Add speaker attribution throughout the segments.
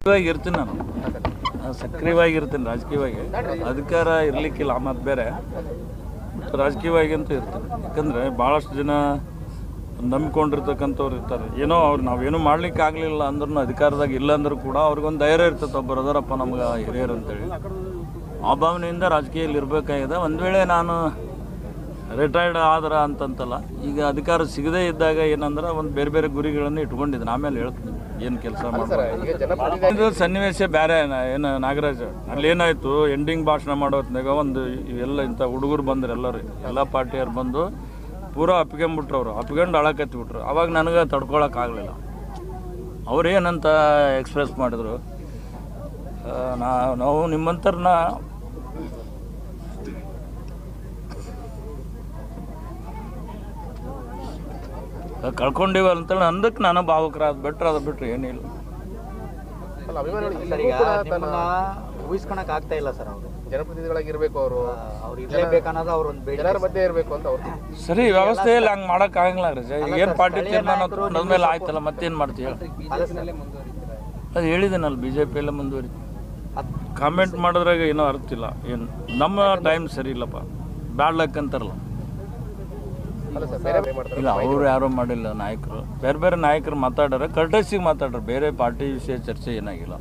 Speaker 1: ಇವಾಗ ಇರ್ತೀನಿ ನಾನು ಸಕ್ರಿಯವಾಗಿರ್ತೀನಿ ರಾಜಕೀಯವಾಗಿ ಅಧಿಕಾರ ಇರಲಿಕ್ಕಿಲ್ಲ ಮತ್ತು ಬೇರೆ ರಾಜಕೀಯವಾಗಿ ಅಂತೂ ಇರ್ತೀನಿ ಯಾಕಂದರೆ ಭಾಳಷ್ಟು ಜನ ನಂಬಿಕೊಂಡಿರ್ತಕ್ಕಂಥವ್ರು ಇರ್ತಾರೆ ಏನೋ ಅವ್ರು ನಾವೇನೂ ಮಾಡ್ಲಿಕ್ಕೆ ಆಗಲಿಲ್ಲ ಅಂದ್ರೂ ಅಧಿಕಾರದಾಗ ಇಲ್ಲ ಅಂದರೂ ಕೂಡ ಅವ್ರಿಗೊಂದು ಧೈರ್ಯ ಇರ್ತದೆ ಒಬ್ಬರು ಅದರಪ್ಪ ನಮ್ಗೆ ಹಿರಿಯರು ಅಂತೇಳಿ ಆ ಭಾವನೆಯಿಂದ ರಾಜಕೀಯದಲ್ಲಿ ಇರಬೇಕಾಗಿದೆ. ಒಂದು ವೇಳೆ ನಾನು ರಿಟೈರ್ಡ್ ಆದ್ರೆ ಅಂತಂತಲ್ಲ ಈಗ ಅಧಿಕಾರ ಸಿಗದೇ ಇದ್ದಾಗ ಏನಂದ್ರೆ ಒಂದು ಬೇರೆ ಬೇರೆ ಗುರಿಗಳನ್ನು ಇಟ್ಕೊಂಡಿದ್ದೀನಿ ಆಮೇಲೆ ಹೇಳ್ತೀನಿ ಏನು ಕೆಲಸ ಮಾಡ್ತಾರೆ. ಸನ್ನಿವೇಶ ಬೇರೆ ಏನು ನಾಗರಾಜ್ ಅಲ್ಲೇನಾಯಿತು ಎಂಡಿಂಗ್ ಭಾಷಣ ಮಾಡೋತ್ನಾಗ ಒಂದು ಇವೆಲ್ಲ ಇಂಥ ಹುಡುಗರು ಬಂದ್ರೆ ಎಲ್ಲರೂ ಎಲ್ಲ ಪಾರ್ಟಿಯವ್ರು ಬಂದು ಪೂರಾ ಅಪ್ಕೊಂಬಿಟ್ರು ಅವರು ಅಪ್ಕೊಂಡು ಅಳಕತ್ತಿಬಿಟ್ರು. ಅವಾಗ ನನಗೆ ತಡ್ಕೊಳಕ್ಕಾಗಲಿಲ್ಲ. ಅವ್ರು ಏನಂತ ಎಕ್ಸ್ಪ್ರೆಸ್ ಮಾಡಿದ್ರು ನಾವು ನಿಮ್ಮಂಥರನ್ನ ಕಳ್ಕೊಂಡಿವ ಅಂತೇಳಿ ಅಂದಕ್ಕೆ ನಾನು ಭಾವುಕರಾದ ಬಿಟ್ರೆ ಅದು ಬಿಟ್ರೆ ಏನಿಲ್ಲ.
Speaker 2: ಊಹಿಸ್ಕೊಳಕ್ ಆಗ್ತಾ ಇಲ್ಲ ಸರ್ ಅವರು
Speaker 3: ಜನಪ್ರತಿನಿಧಿಗಳಾಗಿರ್ಬೇಕು ಅವರು
Speaker 2: ಇರಲೇಬೇಕನ್ನೋದು ಅವ್ರ ಒಂದು
Speaker 3: ಜನರ ಮಧ್ಯೆ ಇರಬೇಕು ಅಂತ ಅವ್ರು
Speaker 1: ಸರಿ ವ್ಯವಸ್ಥೆಯಲ್ಲಿ ಹಂಗೆ ಮಾಡೋಕ್ಕಾಗಲ್ಲ ರಜ. ಏನು ಪಾರ್ಟಿ ತೀರ್ಮಾನ ಮೇಲೆ ಆಯ್ತಲ್ಲ ಮತ್ತೇನು ಮಾಡ್ತೀವಿ ಅದು ಹೇಳಿದ್ದೇನಲ್ಲ BJP ಮುಂದುವರಿತು. ಕಾಮೆಂಟ್ ಮಾಡಿದ್ರಾಗ ಏನೋ ಅರ್ಥ ಇಲ್ಲ. ಏನು ನಮ್ಮ ಟೈಮ್ ಸರಿ ಇಲ್ಲಪ್ಪ ಬ್ಯಾಡ್ ಲಕ್ ಅಂತಾರಲ್ಲ ಇಲ್ಲ ಅವರು ಯಾರೂ ಮಾಡಿಲ್ಲ. ನಾಯಕರು ಬೇರೆ ಬೇರೆ ನಾಯಕರು ಮಾತಾಡ್ಯಾರ ಕರ್ಟಸಿಗೆ ಮಾತಾಡ್ರ ಬೇರೆ ಪಾರ್ಟಿ ವಿಷಯ ಚರ್ಚೆ ಏನಾಗಿಲ್ಲ.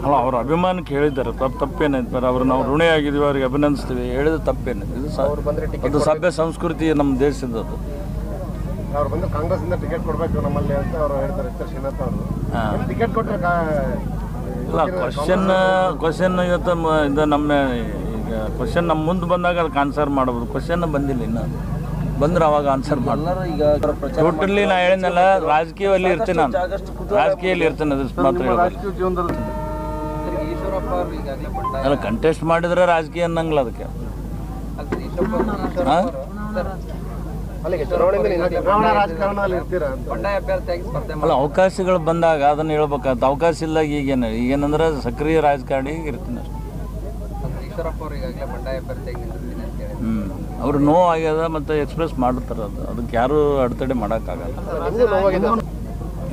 Speaker 1: ಅಲ್ಲ ಅವ್ರ ಅಭಿಮಾನಕ್ಕೆ ಹೇಳಿದ್ದಾರೆ ತಪ್ಪೇನೈತೆ ಅವ್ರು ನಾವು ಋಣಿ ಆಗಿದ್ದೀವಿ ಅವ್ರಿಗೆ ಅಭಿನಂದಿಸ್ತೀವಿ ಹೇಳಿದ್ರೆ ತಪ್ಪೇನೈತೆ. ಇದು ಅದು ಸಭ್ಯ ಸಂಸ್ಕೃತಿ ನಮ್ಮ ದೇಶದ ಅದು.
Speaker 3: ಅವ್ರು ಬಂದು ಕಾಂಗ್ರೆಸ್ಸಿಂದ ಟಿಕೆಟ್ ಕೊಡಬೇಕು ನಮ್ಮಲ್ಲಿ ಅಂತ ಅವರು ಹೇಳ್ತಾರೆ ಶ್ರೀನಾಥ್ ಅವರು. ಟಿಕೆಟ್ ಕೊಟ್ಟರೆ
Speaker 1: ಇಲ್ಲ ಕ್ವಶನ್ ಇವತ್ತು ಇದು ನಮ್ಮ ಈಗ ಕ್ವಶನ್ ನಮ್ಮ ಮುಂದೆ ಬಂದಾಗ ಅದಕ್ಕೆ ಆನ್ಸರ್ ಮಾಡ್ಬೋದು. ಕ್ವಶನ್ ಬಂದಿಲ್ಲ ಇನ್ನು ಬಂದ್ರೆ ಅವಾಗ ಆನ್ಸರ್ ಮಾಡಲ್ಲ. ಈಗ ಟೋಟಲಿ ನಾ ಹೇಳಿದ್ನಲ್ಲ ರಾಜಕೀಯದಲ್ಲಿ ಇರ್ತೀನಿ ನಾನು ರಾಜಕೀಯದಲ್ಲಿ ಇರ್ತೀನಿ ಅದು ಮಾತ್ರ ಹೇಳೋದು. ಅಲ್ಲ ಕಂಟೆಸ್ಟ್ ಮಾಡಿದ್ರೆ ರಾಜಕೀಯ ಅನ್ನಂಗಿಲ್ಲ ಅದಕ್ಕೆ. ಅಲ್ಲ ಅವಕಾಶಗಳು ಬಂದಾಗ ಅದನ್ನು ಹೇಳ್ಬೇಕಾಗ್ತದೆ. ಅವಕಾಶ ಇಲ್ದಾಗ ಈಗೇನಂದ್ರೆ ಸಕ್ರಿಯ ರಾಜಕಾರಣಿ ಇರ್ತೀನಿ ಅಷ್ಟೇ. ಅವ್ರು ನೋವು ಆಗ್ಯದ ಮತ್ತು ಎಕ್ಸ್ಪ್ರೆಸ್ ಮಾಡ್ತಾರೆ ಅದಕ್ಕೆ ಯಾರು ಅಡೆತಡೆ ಮಾಡೋಕ್ಕಾಗಲ್ಲ.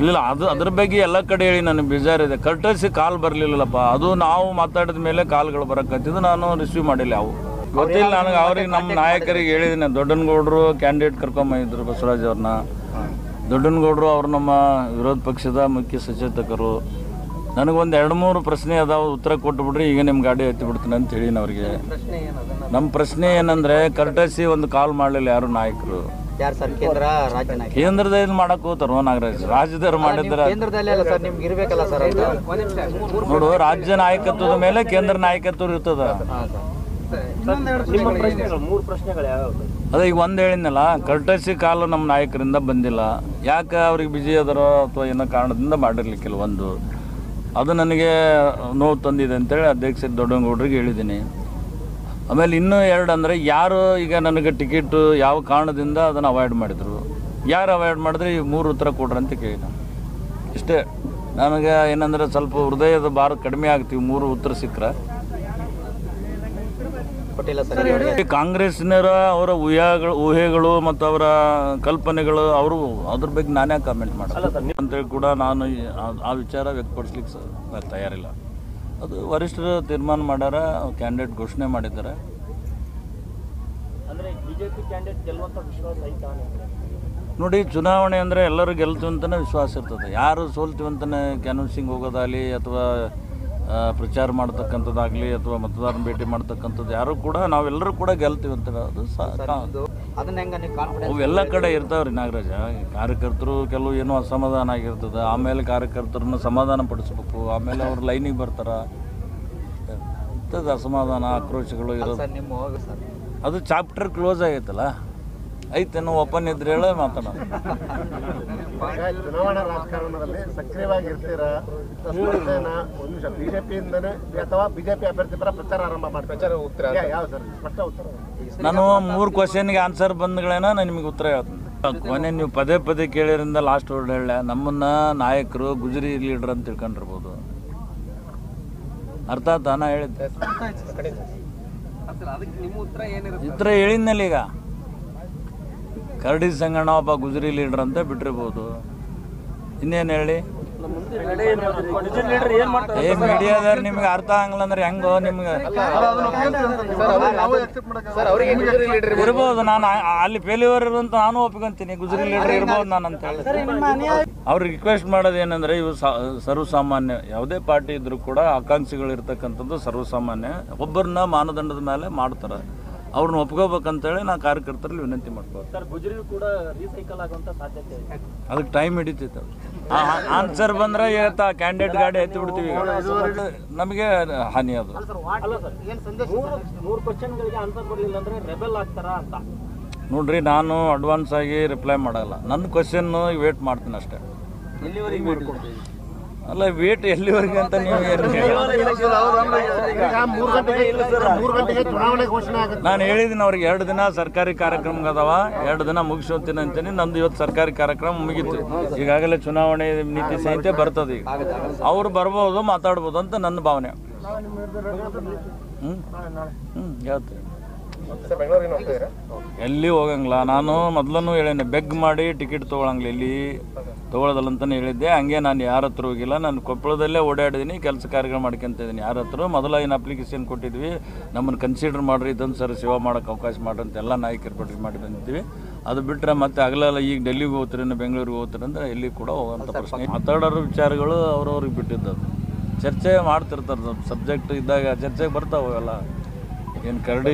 Speaker 1: ಇಲ್ಲ ಅದ್ರ ಬಗ್ಗೆ ಎಲ್ಲ ಕಡೆ ಹೇಳಿ ನನಗೆ ಬೇಜಾರಿದೆ. ಕರ್ಟಸಿ ಕಾಲ್ ಬರಲಿಲ್ಲಪ್ಪ ಅದು ನಾವು ಮಾತಾಡಿದ ಮೇಲೆ ಕಾಲ್ಗಳು ಬರೋಕತ್ತಿದ್ದು ನಾನು ರಿಸೀವ್ ಮಾಡಿಲ್ಲ. ಅವು ಗೊತ್ತಿಲ್ಲ ನನಗೆ. ಅವ್ರಿಗೆ ನಮ್ಮ ನಾಯಕರಿಗೆ ಹೇಳಿದ್ದೀನಿ ದೊಡ್ಡನಗೌಡರು ಕ್ಯಾಂಡಿಡೇಟ್ ಕರ್ಕೊಂಬಂದಿದ್ರು ಬಸವರಾಜ್ ಅವ್ರನ್ನ. ದೊಡ್ಡನಗೌಡರು ಅವರು ನಮ್ಮ ವಿರೋಧ ಪಕ್ಷದ ಮುಖ್ಯ ಸಚೇತಕರು. ನನಗೊಂದು 2-3 ಪ್ರಶ್ನೆ ಅದಾವ ಉತ್ತರ ಕೊಟ್ಟುಬಿಡ್ರಿ ಈಗ ನಿಮ್ಮ ಗಾಡಿ ಎತ್ತಿ ಬಿಡ್ತೀನಿ ಅಂತ ಹೇಳಿ ಅವ್ರಿಗೆ. ನಮ್ಮ ಪ್ರಶ್ನೆ ಏನಂದರೆ ಕರ್ಟಸಿ ಒಂದು ಕಾಲ್ ಮಾಡಲಿಲ್ಲ ಯಾರು ನಾಯಕರು. ಕೇಂದ್ರದ ಇದು ಮಾಡಕ್ಕೆ ಹೋಗ್ತಾರೋ ನಾಗರಾಜ್ ರಾಜ್ಯದವ್ರು ಮಾಡಿದ್ರೆ ನೋಡು ರಾಜ್ಯ ನಾಯಕತ್ವದ ಮೇಲೆ ಕೇಂದ್ರ ನಾಯಕತ್ವ ಇರ್ತದ. ಅದೇ ಈಗ ಒಂದು ಹೇಳಿದ್ನಲ್ಲ ಕರ್ಟಸಿ ಕಾಲು ನಮ್ಮ ನಾಯಕರಿಂದ ಬಂದಿಲ್ಲ. ಯಾಕೆ ಅವ್ರಿಗೆ ಬಿಜಿ ಅದರೋ ಅಥವಾ ಏನೋ ಕಾರಣದಿಂದ ಮಾಡಿರ್ಲಿಕ್ಕಿಲ್ಲ. ಒಂದು ಅದು ನನಗೆ ನೋವು ತಂದಿದೆ ಅಂತೇಳಿ ಅಧ್ಯಕ್ಷ ದೊಡ್ಡನಗೌಡರಿಗೆ ಹೇಳಿದ್ದೀನಿ. ಆಮೇಲೆ ಇನ್ನೂ 2 ಅಂದರೆ ಯಾರು ಈಗ ನನಗೆ ಟಿಕೆಟು ಯಾವ ಕಾರಣದಿಂದ ಅದನ್ನು ಅವಾಯ್ಡ್ ಮಾಡಿದರು, ಯಾರು ಅವಾಯ್ಡ್ ಮಾಡಿದ್ರೆ ಈ 3 ಉತ್ತರ ಕೊಡ್ರಿ ಅಂತ ಕೇಳಿದ. ಇಷ್ಟೇ ನನಗೆ ಏನಂದರೆ ಸ್ವಲ್ಪ ಹೃದಯದ ಭಾರ ಕಡಿಮೆ ಆಗ್ತೀವಿ 3 ಉತ್ತರ ಸಿಕ್ಕರೆ. ಕಾಂಗ್ರೆಸ್ನರ ಅವರ ಊಹೆಗಳು ಮತ್ತು ಅವರ ಕಲ್ಪನೆಗಳು ಅವರು ಅದ್ರ ಬಗ್ಗೆ ನಾನೇ ಕಾಮೆಂಟ್ ಮಾಡಲ್ಲ ಅಂತೇಳಿ ಕೂಡ ನಾನು ಆ ವಿಚಾರ ವ್ಯಕ್ತಪಡಿಸ್ಲಿಕ್ಕೆ ತಯಾರಿಲ್ಲ. ಅದು ವರಿಷ್ಠರು ತೀರ್ಮಾನ ಮಾಡ್ಯಾರ, ಕ್ಯಾಂಡಿಡೇಟ್ ಘೋಷಣೆ ಮಾಡಿದ್ದಾರೆ. ನೋಡಿ ಚುನಾವಣೆ ಅಂದರೆ ಎಲ್ಲರೂ ಗೆಲ್ತೀವಿ ಅಂತಲೇ ವಿಶ್ವಾಸ ಇರ್ತದೆ. ಯಾರು ಸೋಲ್ತೀವಿ ಅಂತಲೇ ಕ್ಯಾನ್ವಸಿಂಗ್ ಹೋಗೋದಾಗಲಿ ಅಥವಾ ಪ್ರಚಾರ ಮಾಡ್ತಕ್ಕಂಥದ್ದಾಗಲಿ ಅಥವಾ ಮತದಾರನ ಭೇಟಿ ಮಾಡ್ತಕ್ಕಂಥದ್ದು ಯಾರು ಕೂಡ ನಾವೆಲ್ಲರೂ ಕೂಡ ಗೆಲ್ತೀವಿ ಅಂತ ಅದು ಅವೆಲ್ಲ ಕಡೆ ಇರ್ತಾವ್ರಿ ನಾಗರಾಜ. ಕಾರ್ಯಕರ್ತರು ಕೆಲವು ಏನೋ ಅಸಮಾಧಾನ ಆಗಿರ್ತದೆ. ಆಮೇಲೆ ಕಾರ್ಯಕರ್ತರನ್ನ ಸಮಾಧಾನ ಪಡಿಸ್ಬೇಕು. ಆಮೇಲೆ ಅವ್ರು ಲೈನಿಗೆ ಬರ್ತಾರೆ. ಇಂಥದ್ದು ಅಸಮಾಧಾನ ಆಕ್ರೋಶಗಳು ಇರೋದು. ಅದು ಚಾಪ್ಟರ್ ಕ್ಲೋಸ್ ಆಗೈತಲ್ಲ ಐತೇನೋ ಓಪನ್ ಇದ್ರೆ ಹೇಳ ಮಾತಾಡೋಣ.
Speaker 3: ಚುನಾವಣಾ ರಾಜಕಾರಣದಲ್ಲಿ ಸಕ್ರಿಯವಾಗಿರ್ತೀರಾ? ಬಿಜೆಪಿಯಿಂದನೇ ಅಥವಾ ಬಿಜೆಪಿ ಅಭ್ಯರ್ಥಿ ಪರ ಪ್ರಚಾರ ಆರಂಭ ಮಾಡ್ತಾರೆ? ಯಾವ ಸರ್ ಸ್ಪಷ್ಟ ಉತ್ತರ?
Speaker 1: ನಾನು 3 ಕ್ವಶನ್ಗೆ ಆನ್ಸರ್ ಬಂದ್ಗಳೇನ ನಾನು ನಿಮಗೆ ಉತ್ತರ ಹೇಳ್ತೀನಿ. ಕೊನೆ ನೀವು ಪದೇ ಪದೇ ಕೇಳಿದ್ರಿಂದ ಲಾಸ್ಟ್ ವರ್ಡ್ ಹೇಳ. ನಮ್ಮನ್ನ ನಾಯಕರು ಗುಜರಿ ಲೀಡರ್ ಅಂತ ತಿಳ್ಕೊಂಡಿರ್ಬೋದು. ಅರ್ಥ ಆಯ್ತಾ ನಾ ಹೇಳಿದ್ದೆ? ಉತ್ತರ ಹೇಳಿದ್ನಲ್ಲಿ ಈಗ ಕರಡಿ ಸಂಗಣ್ಣ ಒಬ್ಬ ಗುಜರಿ ಲೀಡರ್ ಅಂತ ಬಿಟ್ಟಿರ್ಬೋದು. ಇನ್ನೇನು ಹೇಳಿ ಮೀಡಿಯಾದವ್ರು ನಿಮ್ಗೆ ಅರ್ಥ ಆಗಲ್ಲ ಅಂದ್ರೆ ಹೆಂಗೋ ನಿಮ್ಗೆ ಇರ್ಬೋದು. ನಾನು ಅಲ್ಲಿ ಫೇಲ್ಯೂರ್ ಇರುವಂತ ನಾನು ಒಪ್ಕೊಂತೀನಿ. ಗುಜರಿ ಲೀಡರ್ ಇರ್ಬೋದು ನಾನು ಅಂತ ಹೇಳಿ ಅವ್ರಿಗೆ ರಿಕ್ವೆಸ್ಟ್ ಮಾಡೋದು ಏನಂದ್ರೆ ಇವು ಸರ್ವಸಾಮಾನ್ಯ ಯಾವುದೇ ಪಾರ್ಟಿ ಇದ್ರೂ ಕೂಡ ಆಕಾಂಕ್ಷಿಗಳು ಇರ್ತಕ್ಕಂಥದ್ದು ಸರ್ವಸಾಮಾನ್ಯ. ಒಬ್ಬರನ್ನ ಮಾನದಂಡದ ಮೇಲೆ ಮಾಡ್ತಾರೆ, ಅವ್ರನ್ನ ಒಪ್ಕೋಬೇಕಂತೇಳಿ ನಾ ಕಾರ್ಯಕರ್ತರಲ್ಲಿ ವಿನಂತಿ ಮಾಡ್ಬೋದು. ಅದಕ್ಕೆ ಟೈಮ್ ಹಿಡಿತೈತೆ. ಆನ್ಸರ್ ಬಂದ್ರೆ ಇವತ್ತು ಕ್ಯಾಂಡಿಡೇಟ್ ಗಾಡಿ ಎತ್ತಿ ಬಿಡ್ತೀವಿ. ನಮಗೆ ಹಾನಿ ಅದು. ನೋಡ್ರಿ, ನಾನು ಅಡ್ವಾನ್ಸ್ ಆಗಿ ರಿಪ್ಲೈ ಮಾಡಲ್ಲ. ನನ್ನ ಕ್ವಶನ್ ವೇಟ್ ಮಾಡ್ತೀನಿ ಅಷ್ಟೇ. ಅಲ್ಲ, ವೇಟ್ ಎಲ್ಲಿವರೆಗೆ ಅಂತ ನೀವು ನಾನು ಹೇಳಿದ್ದೀನಿ ಅವ್ರಿಗೆ 2 ದಿನ ಸರ್ಕಾರಿ ಕಾರ್ಯಕ್ರಮ ಅದಾವ, 2 ದಿನ ಮುಗಿಸೋತೀನಿ ಅಂತೀನಿ. ನಂದು ಇವತ್ತು ಸರ್ಕಾರಿ ಕಾರ್ಯಕ್ರಮ ಮುಗೀತು. ಈಗಾಗಲೇ ಚುನಾವಣೆ ನೀತಿ ಸಂಹಿತೆ ಬರ್ತದೆ. ಈಗ ಅವ್ರು ಬರ್ಬೋದು, ಮಾತಾಡ್ಬೋದು ಅಂತ ನನ್ನ ಭಾವನೆ. ಹೇಳ್ತೀನಿ. ಎಲ್ಲಿ ಹೋಗಂಗಿಲ್ಲ. ನಾನು ಮೊದಲೂ ಹೇಳೇನೆ, ಬೆಗ್ ಮಾಡಿ ಟಿಕೆಟ್ ತೊಗೊಳಂಗಿಲ್ಲ, ಎಲ್ಲಿ ತೊಗೊಳೋದಲ್ಲ ಅಂತಲೇ ಹೇಳಿದ್ದೆ. ಹಂಗೆ ನಾನು ಯಾರ ಹತ್ರ ಹೋಗಿಲ್ಲ. ನಾನು ಕೊಪ್ಪಳದಲ್ಲೇ ಓಡಾಡಿದ್ದೀನಿ, ಕೆಲಸ ಕಾರ್ಯಗಳು ಮಾಡ್ಕೊಂತಿದ್ದೀನಿ. ಯಾರ ಹತ್ರ ಮೊದಲ ಏನು ಅಪ್ಲಿಕೇಶನ್ ಕೊಟ್ಟಿದ್ವಿ, ನಮ್ಮನ್ನು ಕನ್ಸಿಡರ್ ಮಾಡಿರಿ, ಇದೊಂದು ಸರ್ ಸೇವಾ ಮಾಡೋಕ್ಕೆ ಅವಕಾಶ ಮಾಡಿರಿ ಅಂತೆಲ್ಲ ನಾಯಕರು ಪಟ್ಟಿ ಮಾಡಿ ಬಂದಿದ್ದೀವಿ. ಅದು ಬಿಟ್ಟರೆ ಮತ್ತೆ ಆಗಲ್ಲ ಈಗ ಡೆಲ್ಲಿಗೆ ಹೋಗ್ತೀರಿ, ಬೆಂಗಳೂರಿಗೆ ಹೋಗ್ತೀರಿ ಅಂದರೆ ಎಲ್ಲಿ ಕೂಡ ಹೋಗೋಂಥ ಪ್ರಶ್ನೆ. ಮಾತಾಡೋರು ವಿಚಾರಗಳು ಅವ್ರವ್ರಿಗೆ ಬಿಟ್ಟಿದ್ದದು. ಚರ್ಚೆ ಮಾಡ್ತಿರ್ತಾರೆ. ಸಬ್ಜೆಕ್ಟ್ ಇದ್ದಾಗ ಚರ್ಚೆಗೆ ಬರ್ತಾವೆ. ಅವೆಲ್ಲ ಏನು ಕರಡಿ